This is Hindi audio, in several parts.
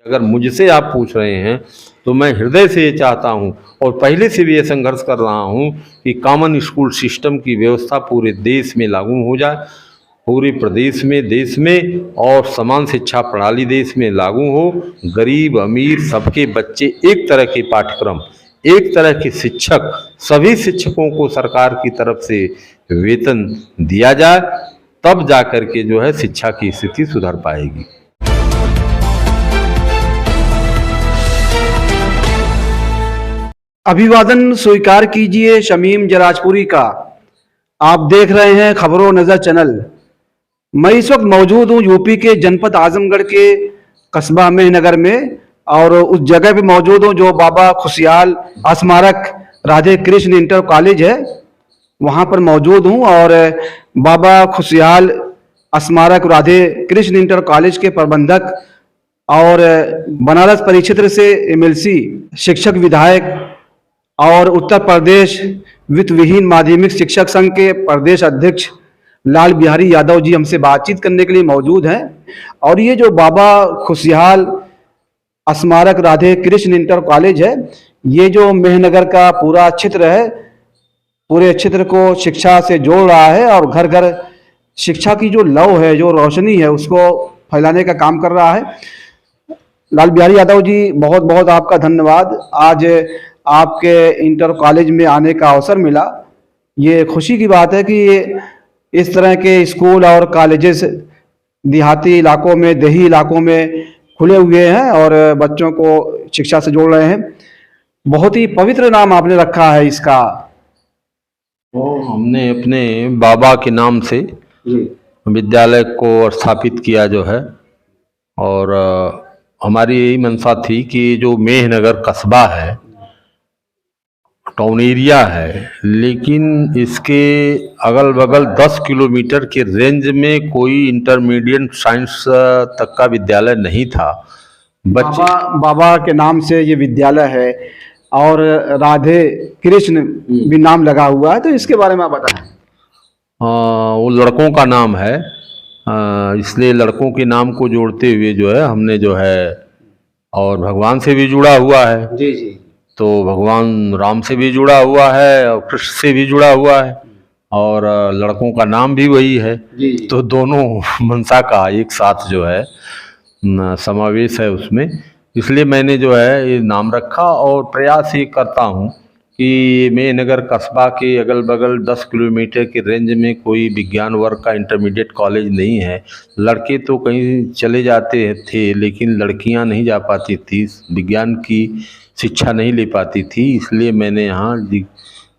अगर मुझसे आप पूछ रहे हैं तो मैं हृदय से ये चाहता हूँ और पहले से भी ये संघर्ष कर रहा हूँ कि कॉमन स्कूल सिस्टम की व्यवस्था पूरे देश में लागू हो जाए, पूरे प्रदेश में, देश में, और समान शिक्षा प्रणाली देश में लागू हो। गरीब अमीर सबके बच्चे एक तरह के पाठ्यक्रम, एक तरह के शिक्षक, सभी शिक्षकों को सरकार की तरफ से वेतन दिया जाए, तब जा कर के जो है शिक्षा की स्थिति सुधर पाएगी। अभिवादन स्वीकार कीजिए शमीम जराजपुरी का। आप देख रहे हैं खबरों नजर चैनल। मैं इस वक्त मौजूद हूं यूपी के जनपद आजमगढ़ के कस्बा मेहनगर में, और उस जगह पे मौजूद हूं जो बाबा खुशहाल स्मारक राधे कृष्ण इंटर कॉलेज है, वहां पर मौजूद हूं। और बाबा खुशहाल स्मारक राधे कृष्ण इंटर कॉलेज के प्रबंधक और बनारस परिक्षेत्र से एमएलसी, शिक्षक विधायक और उत्तर प्रदेश वित्त विहीन माध्यमिक शिक्षक संघ के प्रदेश अध्यक्ष लाल बिहारी यादव जी हमसे बातचीत करने के लिए मौजूद हैं। और ये जो बाबा खुशहाल स्मारक राधे कृष्ण इंटर कॉलेज है, ये जो मेहनगर का पूरा क्षेत्र है, पूरे क्षेत्र को शिक्षा से जोड़ रहा है और घर घर शिक्षा की जो लौ है, जो रोशनी है, उसको फैलाने का काम कर रहा है। लाल बिहारी यादव जी, बहुत बहुत आपका धन्यवाद। आज आपके इंटर कॉलेज में आने का अवसर मिला। ये खुशी की बात है कि इस तरह के स्कूल और कॉलेजेस देहाती इलाकों में, देही इलाकों में खुले हुए हैं और बच्चों को शिक्षा से जोड़ रहे हैं। बहुत ही पवित्र नाम आपने रखा है इसका। तो हमने अपने बाबा के नाम से विद्यालय को स्थापित किया जो है, और हमारी यही मंशा थी कि जो मेहनगर कस्बा है, टाउन एरिया है, लेकिन इसके अगल बगल 10 किलोमीटर के रेंज में कोई इंटरमीडिएट साइंस तक का विद्यालय नहीं था। बाबा के नाम से ये विद्यालय है और राधे कृष्ण भी नाम लगा हुआ है, तो इसके बारे में आप बताएं। वो लड़कों का नाम है, इसलिए लड़कों के नाम को जोड़ते हुए जो है हमने जो है, और भगवान से भी जुड़ा हुआ है। जी जी। तो भगवान राम से भी जुड़ा हुआ है और कृष्ण से भी जुड़ा हुआ है, और लड़कों का नाम भी वही है। जी। तो दोनों मनसा का एक साथ जो है समावेश है उसमें, इसलिए मैंने जो है ये नाम रखा। और प्रयास ये करता हूँ कि मेहनगर कस्बा के अगल बगल 10 किलोमीटर के रेंज में कोई विज्ञान वर्ग का इंटरमीडिएट कॉलेज नहीं है। लड़के तो कहीं चले जाते थे, लेकिन लड़कियां नहीं जा पाती थी, विज्ञान की शिक्षा नहीं ले पाती थी, इसलिए मैंने यहाँ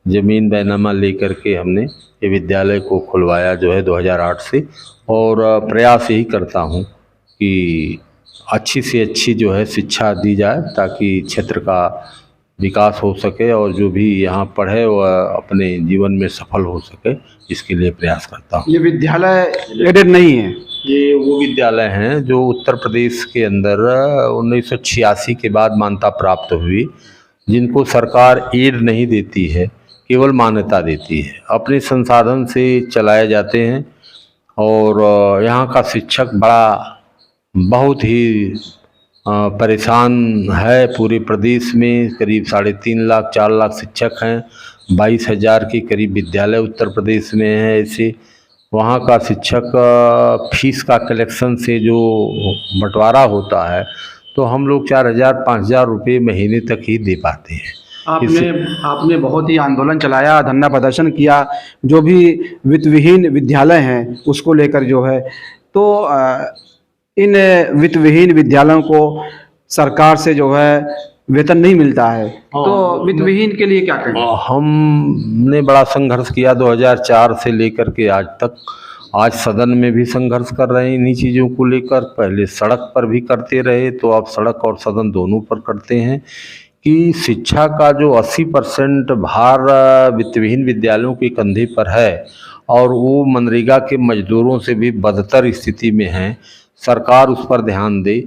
ज़मीन बैनामा लेकर के हमने ये विद्यालय को खुलवाया जो है 2008 से। और प्रयास यही करता हूँ कि अच्छी से अच्छी जो है शिक्षा दी जाए, ताकि क्षेत्र का विकास हो सके और जो भी यहाँ पढ़े वह अपने जीवन में सफल हो सके, इसके लिए प्रयास करता हूँ। ये विद्यालय एडेड नहीं है? ये वो विद्यालय हैं जो उत्तर प्रदेश के अंदर 1986 के बाद मान्यता प्राप्त हुई, जिनको सरकार एड नहीं देती है, केवल मान्यता देती है, अपने संसाधन से चलाए जाते हैं। और यहाँ का शिक्षक बहुत ही परेशान है। पूरे प्रदेश में करीब 3.5 लाख 4 लाख शिक्षक हैं, 22,000 के करीब विद्यालय उत्तर प्रदेश में है। ऐसे वहाँ का शिक्षक फीस का कलेक्शन से जो बंटवारा होता है, तो हम लोग 4,000-5,000 रुपये महीने तक ही दे पाते हैं। आपने बहुत ही आंदोलन चलाया, धरना प्रदर्शन किया, जो भी वित्त विहीन विद्यालय हैं उसको लेकर जो है। तो इन वित्त विहीन विद्यालयों को सरकार से जो है वेतन नहीं मिलता है, तो वित्त विहीन के लिए क्या करें? हमने बड़ा संघर्ष किया 2004 से लेकर के आज तक। आज सदन में भी संघर्ष कर रहे हैं इन्हीं चीज़ों को लेकर। पहले सड़क पर भी करते रहे, तो अब सड़क और सदन दोनों पर करते हैं कि शिक्षा का जो 80% भार वित्तविहीन विद्यालयों के कंधे पर है, और वो मनरेगा के मजदूरों से भी बदतर स्थिति में हैं। सरकार उस पर ध्यान दे।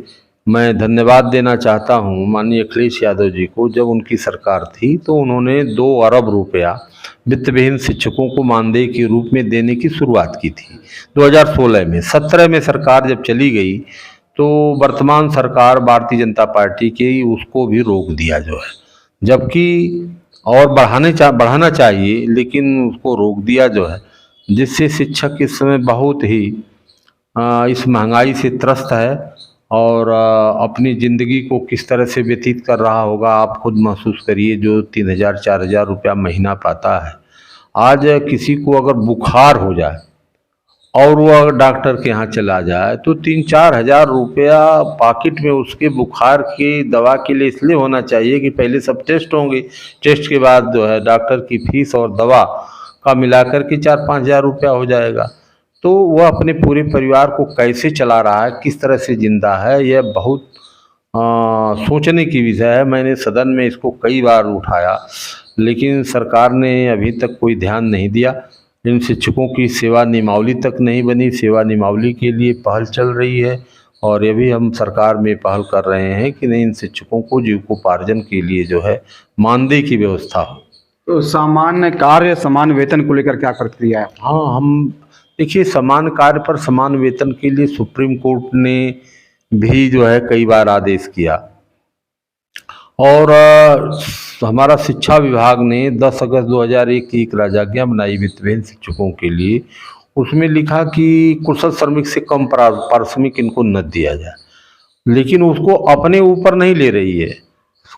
मैं धन्यवाद देना चाहता हूँ माननीय अखिलेश यादव जी को। जब उनकी सरकार थी तो उन्होंने 2 अरब रुपया वित्तविहीन शिक्षकों को मानदेय के रूप में देने की शुरुआत की थी 2016 में। 17 में सरकार जब चली गई तो वर्तमान सरकार भारतीय जनता पार्टी की उसको भी रोक दिया जो है, जबकि और बढ़ाना चाहिए, लेकिन उसको रोक दिया जो है, जिससे शिक्षक इस समय बहुत ही इस महंगाई से त्रस्त है और अपनी ज़िंदगी को किस तरह से व्यतीत कर रहा होगा आप खुद महसूस करिए। जो 3,000 4,000 रुपया महीना पाता है, आज किसी को अगर बुखार हो जाए और वो अगर डॉक्टर के यहाँ चला जाए तो 3-4 हज़ार रुपया पॉकेट में उसके बुखार की दवा के लिए इसलिए होना चाहिए कि पहले सब टेस्ट होंगे, टेस्ट के बाद जो है डॉक्टर की फीस और दवा का मिलाकर के 4-5 हज़ार रुपया हो जाएगा। तो वह अपने पूरे परिवार को कैसे चला रहा है, किस तरह से जिंदा है, यह बहुत सोचने की विषय है। मैंने सदन में इसको कई बार उठाया, लेकिन सरकार ने अभी तक कोई ध्यान नहीं दिया। इन शिक्षकों की सेवा नियमावली तक नहीं बनी, सेवा नियमावली के लिए पहल चल रही है और ये भी हम सरकार में पहल कर रहे हैं कि नहीं, इन शिक्षकों को जीविकोपार्जन के लिए जो है मानदेय की व्यवस्था हो। तो सामान्य कार्य समान वेतन को लेकर क्या प्रतिक्रिया है? हाँ, हम देखिए, समान कार्य पर समान वेतन के लिए सुप्रीम कोर्ट ने भी जो है कई बार आदेश किया और हमारा शिक्षा विभाग ने 10 अगस्त 2001 की एक राजाज्ञा बनाई वित्तविहीन शिक्षकों के लिए। उसमें लिखा कि कुशल श्रमिक से कम पारिश्रमिक इनको न दिया जाए, लेकिन उसको अपने ऊपर नहीं ले रही है।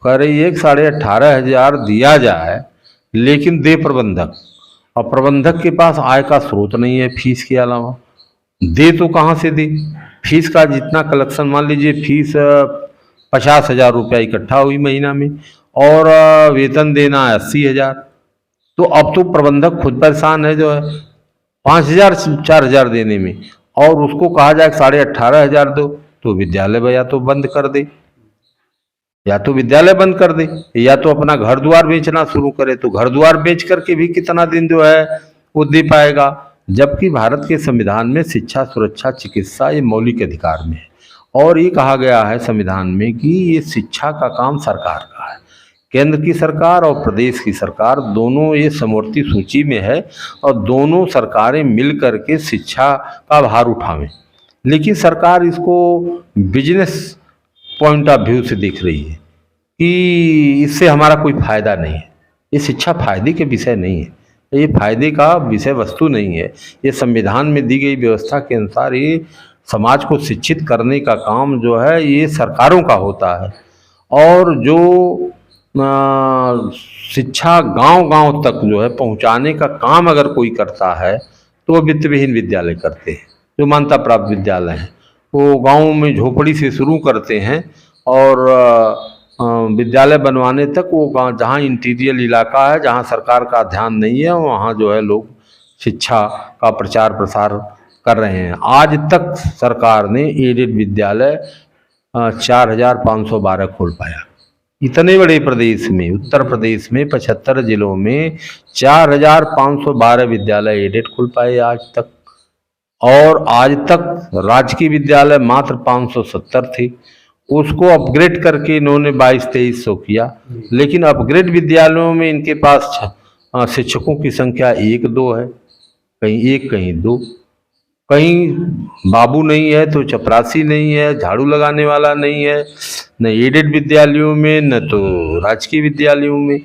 कह रही है कि 18,500 दिया जाए, लेकिन दे प्रबंधक। और प्रबंधक के पास आय का स्रोत नहीं है फीस के अलावा, दे तो कहाँ से दे? फीस का जितना कलेक्शन, मान लीजिए फीस 50,000 रुपया इकट्ठा हुई महीना में और वेतन देना है 80,000, तो अब तो प्रबंधक खुद परेशान है जो है 5,000 4,000 देने में, और उसको कहा जाए 18,500 दो, तो विद्यालय या तो बंद कर दे, या तो विद्यालय बंद कर दे, या तो अपना घर द्वार बेचना शुरू करे। तो घर द्वार बेच करके भी कितना दिन जो है वो दे पाएगा? जबकि भारत के संविधान में शिक्षा, सुरक्षा, चिकित्सा ये मौलिक अधिकार में है और ये कहा गया है संविधान में कि ये शिक्षा का काम सरकार का है। केंद्र की सरकार और प्रदेश की सरकार दोनों ये समवर्ती सूची में है और दोनों सरकारें मिल करके शिक्षा का भार उठावें, लेकिन सरकार इसको बिजनेस पॉइंट ऑफ व्यू से देख रही है कि इससे हमारा कोई फायदा नहीं है। ये शिक्षा फायदे के विषय नहीं है, ये फायदे का विषय वस्तु नहीं है। ये संविधान में दी गई व्यवस्था के अनुसार ये समाज को शिक्षित करने का काम जो है ये सरकारों का होता है, और जो शिक्षा गांव-गांव तक जो है पहुंचाने का काम अगर कोई करता है तो वो वित्तविहीन विद्यालय करते हैं। जो मान्यता प्राप्त विद्यालय हैं वो गाँव में झोपड़ी से शुरू करते हैं और विद्यालय बनवाने तक वो गाँव जहाँ इंटीरियर इलाका है, जहाँ सरकार का ध्यान नहीं है, वहाँ जो है लोग शिक्षा का प्रचार प्रसार कर रहे हैं। आज तक सरकार ने एडेड विद्यालय 4,512 खोल पाया। इतने बड़े प्रदेश में, उत्तर प्रदेश में 75 जिलों में 4,512 विद्यालय एडेड खोल पाए आज तक, और आज तक राजकीय विद्यालय मात्र 570 थे। उसको अपग्रेड करके इन्होंने 2200-2300 किया, लेकिन अपग्रेड विद्यालयों में इनके पास शिक्षकों की संख्या 1-2 है, कहीं 1 कहीं 2, कहीं बाबू नहीं है तो चपरासी नहीं है, झाड़ू लगाने वाला नहीं है, न एडेड विद्यालयों में न तो राजकीय विद्यालयों में।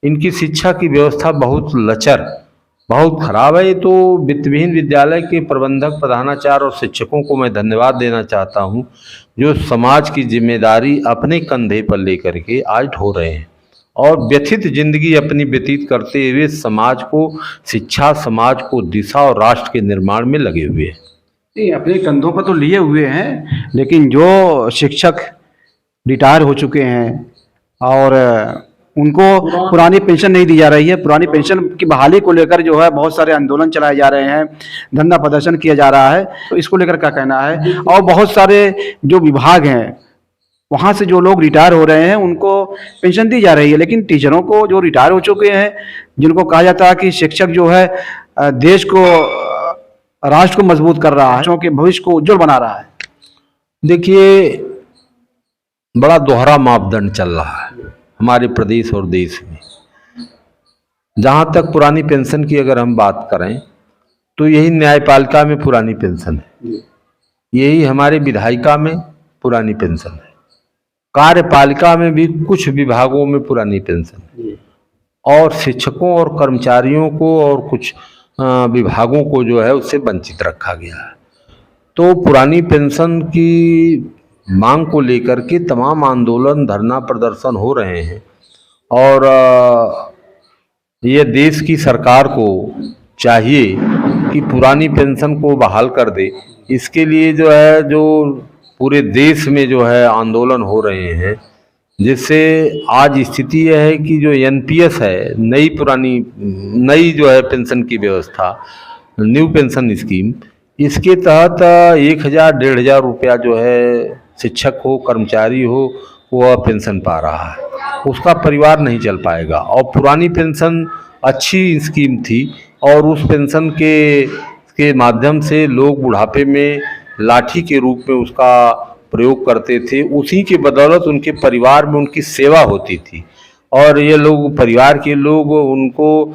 इनकी शिक्षा की व्यवस्था बहुत लचर, बहुत खराब है। तो वित्तविहीन विद्यालय के प्रबंधक, प्रधानाचार्य और शिक्षकों को मैं धन्यवाद देना चाहता हूं, जो समाज की जिम्मेदारी अपने कंधे पर लेकर के आज ढो रहे हैं और व्यथित जिंदगी अपनी व्यतीत करते हुए समाज को शिक्षा, समाज को दिशा और राष्ट्र के निर्माण में लगे हुए हैं। नहीं, अपने कंधों पर तो लिए हुए हैं, लेकिन जो शिक्षक रिटायर हो चुके हैं और उनको पुरानी पेंशन नहीं दी जा रही है, पुरानी पेंशन की बहाली को लेकर जो है बहुत सारे आंदोलन चलाए जा रहे हैं, धरना प्रदर्शन किया जा रहा है, तो इसको लेकर क्या कहना है? और बहुत सारे जो विभाग हैं वहाँ से जो लोग रिटायर हो रहे हैं उनको पेंशन दी जा रही है, लेकिन टीचरों को जो रिटायर हो चुके हैं, जिनको कहा जाता है कि शिक्षक जो है देश को, राष्ट्र को मजबूत कर रहा है, बच्चों के भविष्य को उज्जवल बना रहा है। देखिए, बड़ा दोहरा मापदंड चल रहा है हमारे प्रदेश और देश में। जहाँ तक पुरानी पेंशन की अगर हम बात करें तो यही न्यायपालिका में पुरानी पेंशन है, यही हमारे विधायिका में पुरानी पेंशन है। कार्यपालिका में भी कुछ विभागों में पुरानी पेंशन है, और शिक्षकों और कर्मचारियों को और कुछ विभागों को जो है उससे वंचित रखा गया है। तो पुरानी पेंशन की मांग को लेकर के तमाम आंदोलन, धरना प्रदर्शन हो रहे हैं, और ये देश की सरकार को चाहिए कि पुरानी पेंशन को बहाल कर दे। इसके लिए जो है, जो पूरे देश में जो है आंदोलन हो रहे हैं, जिससे आज स्थिति यह है कि जो एनपीएस है, नई जो है पेंशन की व्यवस्था, न्यू पेंशन स्कीम, इसके तहत 1,000-1,500 रुपया जो है शिक्षक हो, कर्मचारी हो, वह पेंशन पा रहा है, उसका परिवार नहीं चल पाएगा। और पुरानी पेंशन अच्छी स्कीम थी, और उस पेंशन के माध्यम से लोग बुढ़ापे में लाठी के रूप में उसका प्रयोग करते थे, उसी के बदौलत उनके परिवार में उनकी सेवा होती थी, और ये लोग, परिवार के लोग, उनको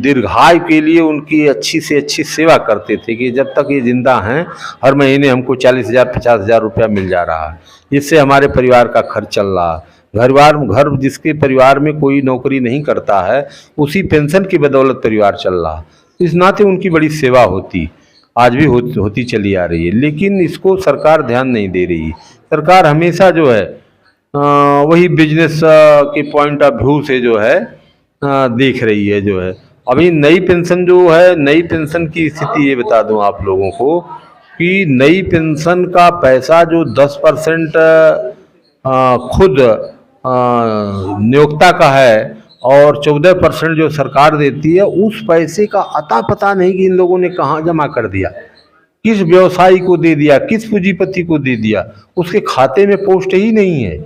दीर्घायु के लिए उनकी अच्छी से अच्छी सेवा करते थे कि जब तक ये जिंदा हैं हर महीने हमको 40,000-50,000 रुपया मिल जा रहा है, इससे हमारे परिवार का खर्च चल रहा है। घर जिसके परिवार में कोई नौकरी नहीं करता है, उसी पेंशन की बदौलत परिवार चल रहा है। इस नाते उनकी बड़ी सेवा होती, आज भी होती चली आ रही है, लेकिन इसको सरकार ध्यान नहीं दे रही। सरकार हमेशा जो है वही बिजनेस के पॉइंट ऑफ व्यू से जो है देख रही है। जो है अभी नई पेंशन जो है, नई पेंशन की स्थिति ये बता दूं आप लोगों को कि नई पेंशन का पैसा जो 10% खुद नियोक्ता का है और 14% जो सरकार देती है, उस पैसे का अता पता नहीं कि इन लोगों ने कहाँ जमा कर दिया, किस व्यवसायी को दे दिया, किस पूंजीपति को दे दिया, उसके खाते में पोस्ट ही नहीं है।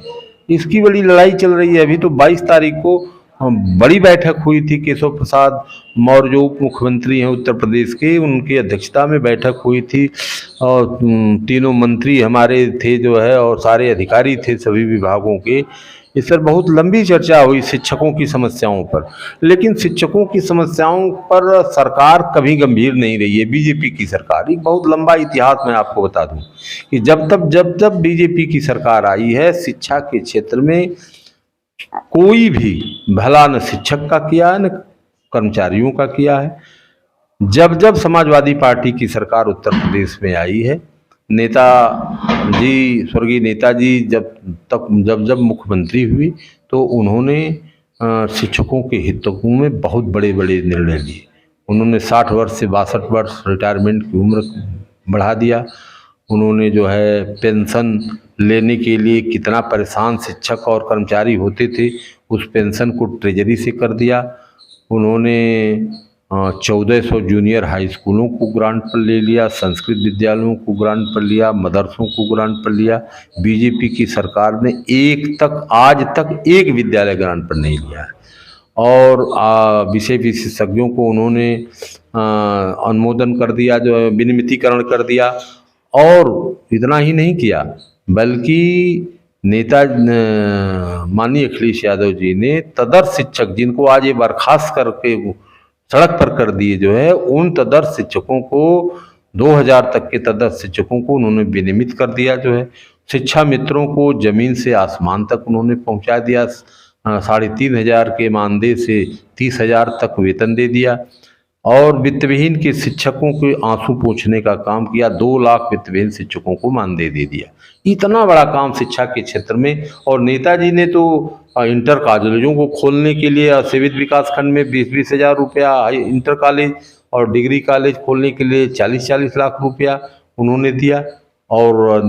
इसकी बड़ी लड़ाई चल रही है। अभी तो 22 तारीख को बड़ी बैठक हुई थी, केशव प्रसाद मौर्य जो उप मुख्यमंत्री हैं उत्तर प्रदेश के, उनकी अध्यक्षता में बैठक हुई थी, और तीनों मंत्री हमारे थे जो है, और सारे अधिकारी थे सभी विभागों के। इस पर बहुत लंबी चर्चा हुई शिक्षकों की समस्याओं पर, लेकिन शिक्षकों की समस्याओं पर सरकार कभी गंभीर नहीं रही है। बीजेपी की सरकार, एक बहुत लंबा इतिहास मैं आपको बता दूं कि जब बीजेपी की सरकार आई है, शिक्षा के क्षेत्र में कोई भी भला न शिक्षक का किया है न कर्मचारियों का किया है। जब समाजवादी पार्टी की सरकार उत्तर प्रदेश में आई है, नेताजी, स्वर्गीय नेताजी जब मुख्यमंत्री हुई, तो उन्होंने शिक्षकों के हितों में बहुत बड़े बड़े निर्णय लिए। उन्होंने 60 वर्ष से 62 वर्ष रिटायरमेंट की उम्र बढ़ा दिया। उन्होंने जो है पेंशन लेने के लिए, कितना परेशान शिक्षक और कर्मचारी होते थे, उस पेंशन को ट्रेजरी से कर दिया। उन्होंने 1400 जूनियर हाई स्कूलों को ग्रांट पर ले लिया, संस्कृत विद्यालयों को ग्रांट पर लिया, मदरसों को ग्रांट पर लिया। बीजेपी की सरकार ने आज तक एक विद्यालय ग्रांट पर नहीं लिया है। और विषय विशेषज्ञों को उन्होंने अनुमोदन कर दिया, जो है विनियमितीकरण कर दिया। और इतना ही नहीं किया, बल्कि माननीय अखिलेश यादव जी ने तदर्थ शिक्षक, जिनको आज ये बर्खास्त करके सड़क पर कर दिए, जो है उन तदर्थ शिक्षकों को 2000 तक के तदर्थ शिक्षकों को उन्होंने विनियमित कर दिया। जो है शिक्षा मित्रों को जमीन से आसमान तक उन्होंने पहुंचा दिया। 3,500 के मानदेय से 30,000 तक वेतन दे दिया। और वित्तविहीन के शिक्षकों के आंसू पोंछने का काम किया। 2 लाख वित्तविहीन शिक्षकों को मानदेय दे दिया। इतना बड़ा काम शिक्षा के क्षेत्र में। और नेताजी ने तो इंटर कॉलेजों को खोलने के लिए सेवित विकास खंड में 20-20 हज़ार रुपया, इंटर कॉलेज और डिग्री कॉलेज खोलने के लिए 40-40 लाख रुपया उन्होंने दिया। और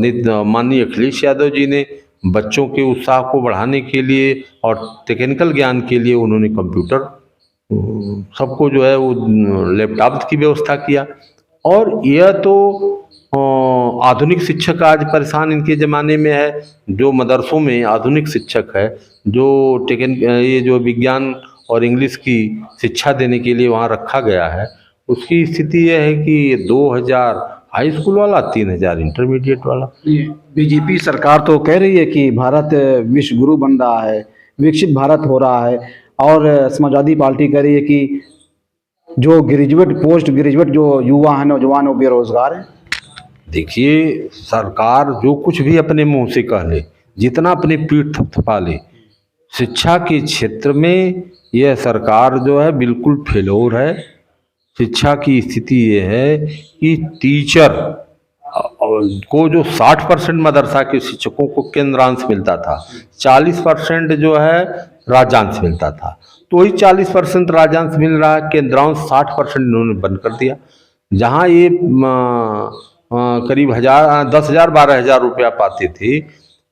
माननीय अखिलेश यादव जी ने बच्चों के उत्साह को बढ़ाने के लिए और टेक्निकल ज्ञान के लिए उन्होंने कंप्यूटर, सबको जो है वो लैपटॉप की व्यवस्था किया। और यह तो आधुनिक शिक्षक आज परेशान इनके ज़माने में है। जो मदरसों में आधुनिक शिक्षक है, जो ये जो विज्ञान और इंग्लिश की शिक्षा देने के लिए वहाँ रखा गया है, उसकी स्थिति यह है कि 2000 हाई स्कूल वाला, 3000 इंटरमीडिएट वाला। बीजेपी सरकार तो कह रही है कि भारत विश्व गुरु बन रहा है, विकसित भारत हो रहा है। और समाजवादी पार्टी कह रही है कि जो ग्रेजुएट, पोस्ट ग्रेजुएट जो युवा हैं, नौजवान, वो बेरोजगार हैं। देखिए, सरकार जो कुछ भी अपने मुंह से कह ले, जितना अपनी पीठ थपथपा ले, शिक्षा के क्षेत्र में यह सरकार जो है बिल्कुल फेलोर है। शिक्षा की स्थिति ये है कि टीचर को जो 60% मदरसा के शिक्षकों को केंद्रांश मिलता था, 40% जो है राज्यांश मिलता था। तो वही 40% राज्यांश मिल रहा है, केंद्रांश 60% इन्होंने बंद कर दिया। जहाँ ये करीब 10,000 12,000 रुपया पाते थे,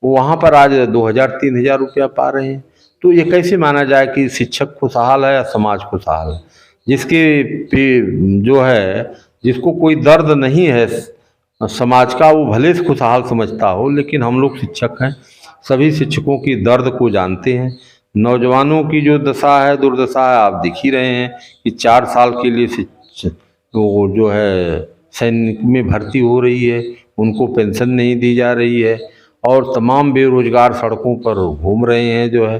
वहाँ पर आज 2,000 3,000 रुपया पा रहे हैं। तो ये कैसे माना जाए कि शिक्षक खुशहाल है या समाज खुशहाल है? जिसके जो है, जिसको कोई दर्द नहीं है समाज का, वो भले से खुशहाल समझता हो, लेकिन हम लोग शिक्षक हैं, सभी शिक्षकों की दर्द को जानते हैं। नौजवानों की जो दशा है, दुर्दशा है, आप देख ही रहे हैं कि 4 साल के लिए वो जो है सैनिक में भर्ती हो रही है, उनको पेंशन नहीं दी जा रही है, और तमाम बेरोजगार सड़कों पर घूम रहे हैं। जो है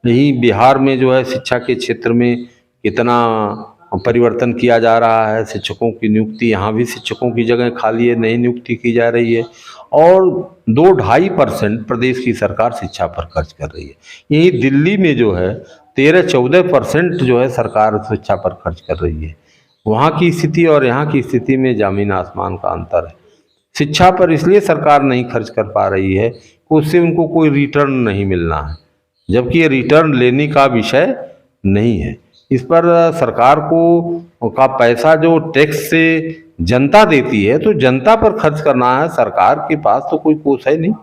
यही बिहार में जो है शिक्षा के क्षेत्र में कितना परिवर्तन किया जा रहा है। शिक्षकों की नियुक्ति, यहाँ भी शिक्षकों की जगह खाली है, नई नियुक्ति की जा रही है, और 2-2.5% प्रदेश की सरकार शिक्षा पर खर्च कर रही है। यही दिल्ली में जो है 13-14% जो है सरकार शिक्षा पर खर्च कर रही है। वहाँ की स्थिति और यहाँ की स्थिति में ज़मीन आसमान का अंतर है। शिक्षा पर इसलिए सरकार नहीं खर्च कर पा रही है कि उससे उनको कोई रिटर्न नहीं मिलना है, जबकि ये रिटर्न लेने का विषय नहीं है। इस पर सरकार को का पैसा जो टैक्स से जनता देती है, तो जनता पर खर्च करना है। सरकार के पास तो कोई कोष है नहीं,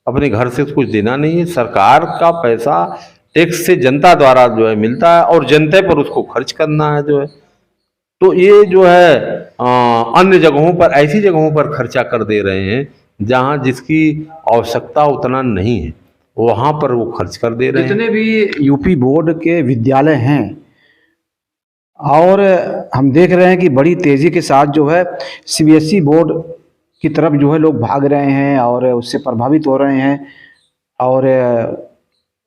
अपने घर से कुछ देना नहीं है। सरकार का पैसा टैक्स से जनता द्वारा जो है मिलता है, और जनता पर उसको खर्च करना है जो है। तो ये जो है अन्य जगहों पर, ऐसी जगहों पर खर्चा कर दे रहे हैं जहाँ जिसकी आवश्यकता उतना नहीं है, वहाँ पर वो खर्च कर दे रहे हैं। जितने भी यूपी बोर्ड के विद्यालय हैं, और हम देख रहे हैं कि बड़ी तेज़ी के साथ जो है सीबीएसई बोर्ड की तरफ जो है लोग भाग रहे हैं और उससे प्रभावित हो रहे हैं। और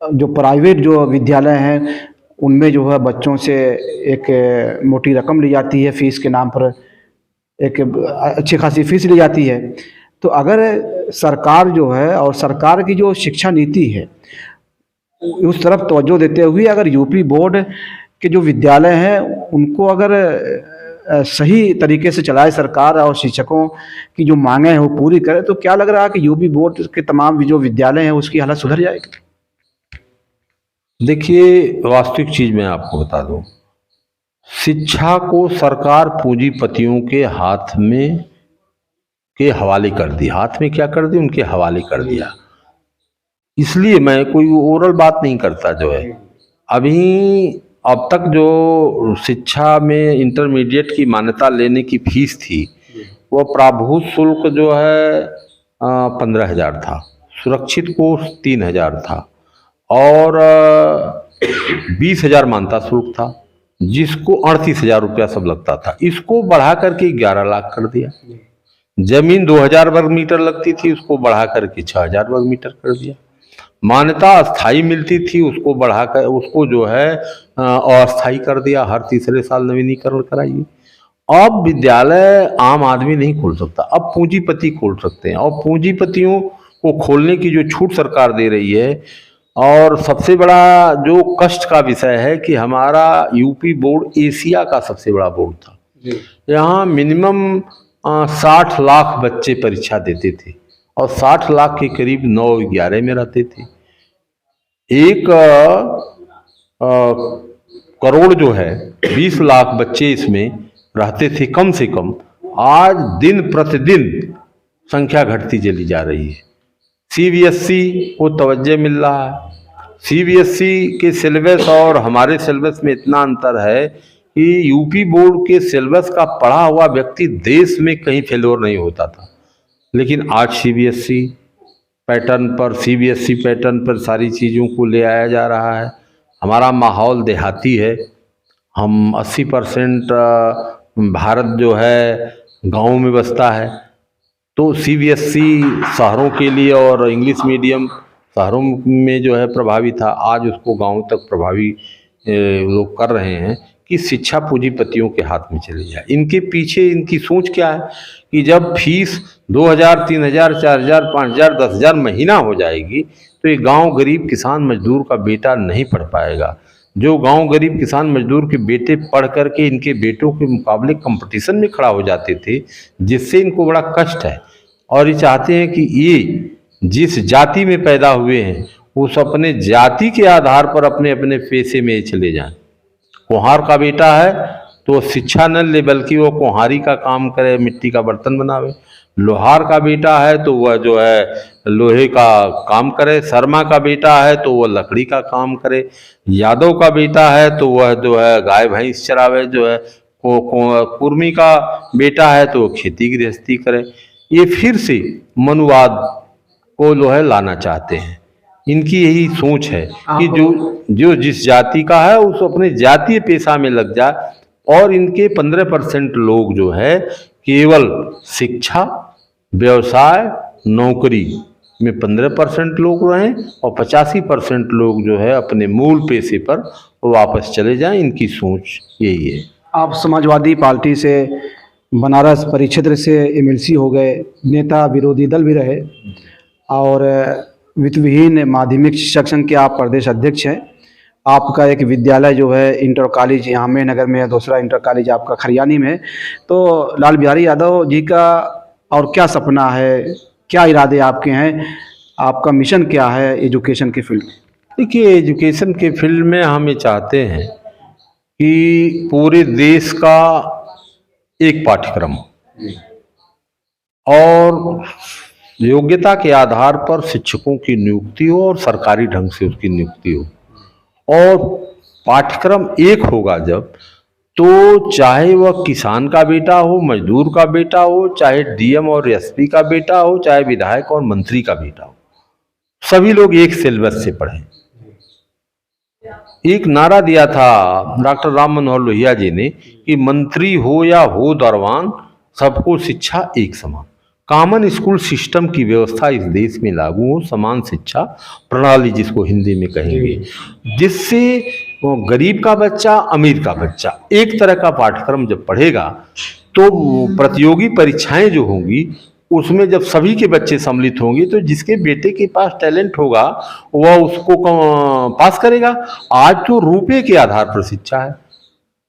जो प्राइवेट जो विद्यालय हैं, उनमें जो है बच्चों से एक मोटी रकम ली जाती है, फीस के नाम पर एक अच्छी खासी फीस ली जाती है। तो अगर सरकार जो है, और सरकार की जो शिक्षा नीति है, उस तरफ तवज्जो देते हुए अगर यूपी बोर्ड के जो विद्यालय हैं उनको अगर सही तरीके से चलाए सरकार, और शिक्षकों की जो मांगें हैं वो पूरी करे, तो क्या लग रहा है कि यूपी बोर्ड के तमाम जो विद्यालय हैं उसकी हालत सुधर जाएगी? देखिए, वास्तविक चीज़ मैं आपको बता दूं, शिक्षा को सरकार पूंजीपतियों के हाथ में के हवाले कर दी। हाथ में क्या कर दी? उनके हवाले कर दिया। इसलिए मैं कोई ओरल बात नहीं करता। जो है अभी अब तक जो शिक्षा में इंटरमीडिएट की मान्यता लेने की फीस थी, वो प्राभूत शुल्क जो है 15,000 था, सुरक्षित कोर्स 3,000 था, और 20,000 मान्यता शुल्क था, जिसको 38,000 रुपया सब लगता था। इसको बढ़ा करके 11 लाख कर दिया। जमीन 2,000 वर्ग मीटर लगती थी, उसको बढ़ा करके 6,000 वर्ग मीटर कर दिया। मान्यता अस्थाई मिलती थी, उसको बढ़ाकर उसको जो है अस्थाई कर दिया। हर तीसरे साल नवीनीकरण कराइए। अब विद्यालय आम आदमी नहीं खोल सकता, अब पूंजीपति खोल सकते हैं, और पूंजीपतियों को खोलने की जो छूट सरकार दे रही है। और सबसे बड़ा जो कष्ट का विषय है कि हमारा यूपी बोर्ड एशिया का सबसे बड़ा बोर्ड था। यहाँ मिनिमम 60 लाख बच्चे परीक्षा देते थे, और 60 लाख के करीब 9-11 में रहते थे। 1 करोड़ जो है 20 लाख बच्चे इसमें रहते थे कम से कम। आज दिन प्रतिदिन संख्या घटती चली जा रही है। सीबीएसई को तवज्जो मिल रहा है। सीबीएसई के सिलेबस और हमारे सिलेबस में इतना अंतर है कि यूपी बोर्ड के सिलेबस का पढ़ा हुआ व्यक्ति देश में कहीं फेलोर नहीं होता था, लेकिन आज सीबीएसई पैटर्न पर सारी चीज़ों को ले आया जा रहा है। हमारा माहौल देहाती है। हम 80% भारत जो है गाँव में बसता है, तो सीबीएसई शहरों के लिए और इंग्लिश मीडियम शहरों में जो है प्रभावी था। आज उसको गाँव तक प्रभावी लोग कर रहे हैं, कि शिक्षा पूंजीपतियों के हाथ में चली जाए। इनके पीछे इनकी सोच क्या है कि जब फीस 2000, 3000, 4000, 5000, 10,000 महीना हो जाएगी तो ये गांव गरीब किसान मजदूर का बेटा नहीं पढ़ पाएगा। जो गांव गरीब किसान मजदूर के बेटे पढ़ करके इनके बेटों के मुकाबले कंपटीशन में खड़ा हो जाते थे, जिससे इनको बड़ा कष्ट है। और ये चाहते हैं कि ये जिस जाति में पैदा हुए हैं उस अपने जाति के आधार पर अपने अपने पेशे में चले जाएं। कुम्हार का बेटा है तो शिक्षा न ले बल्कि वो कुम्हारी का काम करे, मिट्टी का बर्तन बनावे। लोहार का बेटा है तो वह जो है लोहे का काम करे। शर्मा का बेटा है तो वह लकड़ी का काम करे। यादव का बेटा है तो वह जो है गाय भैंस चरावे। जो है कुर्मी का बेटा है तो खेती गृहस्थी करे। ये फिर से मनुवाद को जो है लाना चाहते हैं। इनकी यही सोच है कि जो जिस जाति का है उस अपने जातीय पेशा में लग जाए। और इनके 15% लोग जो है केवल शिक्षा, व्यवसाय, नौकरी में 15% लोग रहें और 85% लोग जो है अपने मूल पेशे पर वापस चले जाएं। इनकी सोच यही है। आप समाजवादी पार्टी से बनारस परिक्षेत्र से एमएलसी हो गए, नेता विरोधी दल भी रहे और वित्तविहीन माध्यमिक शिक्षक संघ के आप प्रदेश अध्यक्ष हैं। आपका एक विद्यालय जो है इंटर कॉलेज यहाँ मेहनगर में है, दूसरा इंटर कॉलेज आपका खरियानी में है। तो लाल बिहारी यादव जी का और क्या सपना है, क्या इरादे आपके हैं, आपका मिशन क्या है एजुकेशन के फील्ड में? देखिए, एजुकेशन के फील्ड में हम ये चाहते हैं कि पूरे देश का एक पाठ्यक्रम हो और योग्यता के आधार पर शिक्षकों की नियुक्ति हो और सरकारी ढंग से उसकी नियुक्ति हो। और पाठ्यक्रम एक होगा जब, तो चाहे वह किसान का बेटा हो, मजदूर का बेटा हो, चाहे डीएम और एसपी का बेटा हो, चाहे विधायक और मंत्री का बेटा हो, सभी लोग एक सिलेबस से पढ़ें। एक नारा दिया था डॉक्टर राम मनोहर लोहिया जी ने कि मंत्री हो या हो दरबान, सबको शिक्षा एक समान। कॉमन स्कूल सिस्टम की व्यवस्था इस देश में लागू हो, समान शिक्षा प्रणाली जिसको हिंदी में कहेंगे, जिससे वो गरीब का बच्चा, अमीर का बच्चा एक तरह का पाठ्यक्रम जब पढ़ेगा तो प्रतियोगी परीक्षाएं जो होंगी उसमें जब सभी के बच्चे सम्मिलित होंगे तो जिसके बेटे के पास टैलेंट होगा वह उसको पास करेगा। आज तो रुपये के आधार पर शिक्षा है।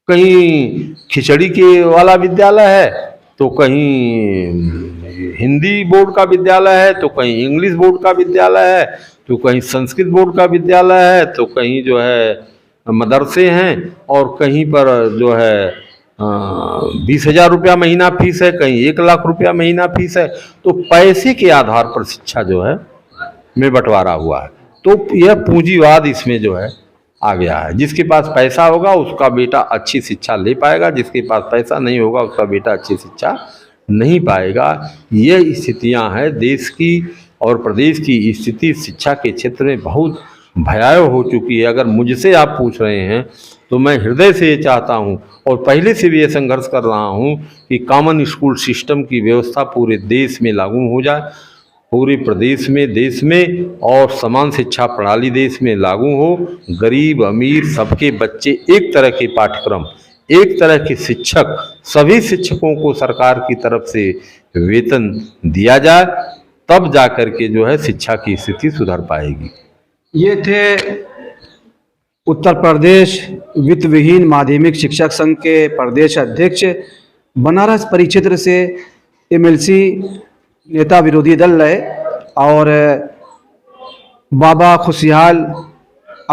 कहीं खिचड़ी के वाला विद्यालय है तो कहीं हिंदी बोर्ड का विद्यालय है तो कहीं इंग्लिश बोर्ड का विद्यालय है तो कहीं संस्कृत बोर्ड का विद्यालय है तो कहीं जो है मदरसे हैं और कहीं पर जो है 20,000 रुपया महीना फीस है, कहीं 1 लाख रुपया महीना फीस है। तो पैसे के आधार पर शिक्षा जो है में बंटवारा हुआ है। तो यह पूंजीवाद इसमें जो है आ गया है। जिसके पास पैसा होगा उसका बेटा अच्छी शिक्षा ले पाएगा, जिसके पास पैसा नहीं होगा उसका बेटा अच्छी शिक्षा नहीं पाएगा। ये स्थितियां हैं देश की और प्रदेश की स्थिति शिक्षा के क्षेत्र में बहुत भयावह हो चुकी है। अगर मुझसे आप पूछ रहे हैं तो मैं हृदय से ये चाहता हूँ और पहले से भी ये संघर्ष कर रहा हूँ कि कॉमन स्कूल सिस्टम की व्यवस्था पूरे देश में लागू हो जाए, पूरे प्रदेश में, देश में, और समान शिक्षा प्रणाली देश में लागू हो। गरीब अमीर सबके बच्चे एक तरह के पाठ्यक्रम, एक तरह के शिक्षक, सभी शिक्षकों को सरकार की तरफ से वेतन दिया जाए, तब जा कर के जो है शिक्षा की स्थिति सुधर पाएगी। ये थे उत्तर प्रदेश वित्त विहीन माध्यमिक शिक्षक संघ के प्रदेश अध्यक्ष, बनारस परिक्षेत्र से एमएलसी नेता विरोधी दल रहे और बाबा खुशहाल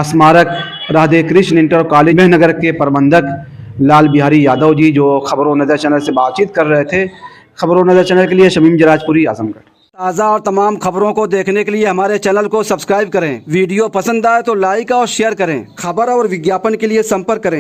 स्मारक राधे कृष्ण इंटर कॉलेज मेहनगर के प्रबंधक लाल बिहारी यादव जी जो खबरों नज़र चैनल से बातचीत कर रहे थे। खबरों नज़र चैनल के लिए शमीम जराजपुरी, आजमगढ़। ताज़ा और तमाम खबरों को देखने के लिए हमारे चैनल को सब्सक्राइब करें। वीडियो पसंद आए तो लाइक और शेयर करें। खबर और विज्ञापन के लिए संपर्क करें